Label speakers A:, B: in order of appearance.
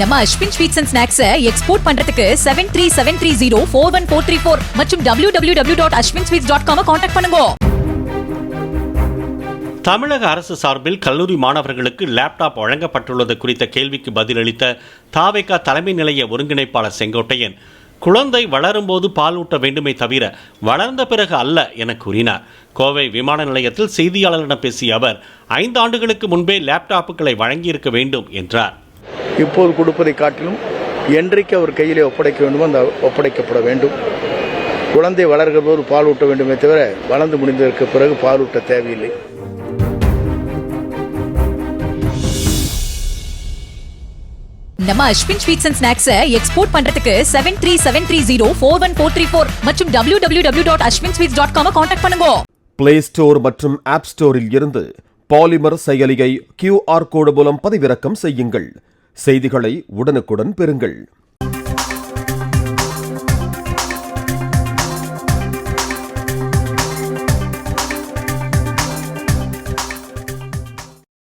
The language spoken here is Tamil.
A: நம்ம Ashwin sweets and snacks export பண்றதுக்கு 7373041434 மற்றும் www.ashwinsweets.com கான்டாக்ட் பண்ணுங்க.
B: தமிழக அரசு சார்பில் கல்லூரி மாணவர்களுக்கு லேப்டாப் வழங்கப்பட்டுள்ளது குறித்த கேள்விக்கு பதிலளித்த தாவேகா தலைமை நிலைய ஒருங்கிணைப்பாளர் செங்கோட்டையன், குழந்தை வளரும்போது பாலூட்ட வேண்டுமே தவிர வளர்ந்த பிறகு அல்ல என கூறினார். கோவை விமான நிலையத்தில் செய்தியாளர்களிடம் பேசிய அவர் 5 ஆண்டுகளுக்கு முன்பே லேப்டாப்புகளை வழங்கியிருக்க வேண்டும் என்றார்.
C: இப்போது கொடுப்பதை காட்டிலும் என்றைக்கு அவர் கையிலே ஒப்படைக்க வேண்டுமோ அந்த ஒப்படைக்கப்பட வேண்டும். குழந்தை வளர்கிற போது பாலூட்ட வேண்டுமே தவிர வளர்ந்து முடிந்ததற்கு பிறகு பாலூட்ட தேவையில்லை.
A: நம்ம Ashwin sweets and snacks export பண்றதுக்கு 7373041434 மற்றும் www.ashwinsweets.com கான்டாக்ட் பண்ணுங்க.
D: பிளே ஸ்டோர் மற்றும் ஆப் ஸ்டோரில் இருந்து பாலிமர் செயலியை QR கோடு மூலம் பதிவிறக்கம் செய்யுங்கள். செய்திகளை உடனுக்குடன் பெறுங்கள்.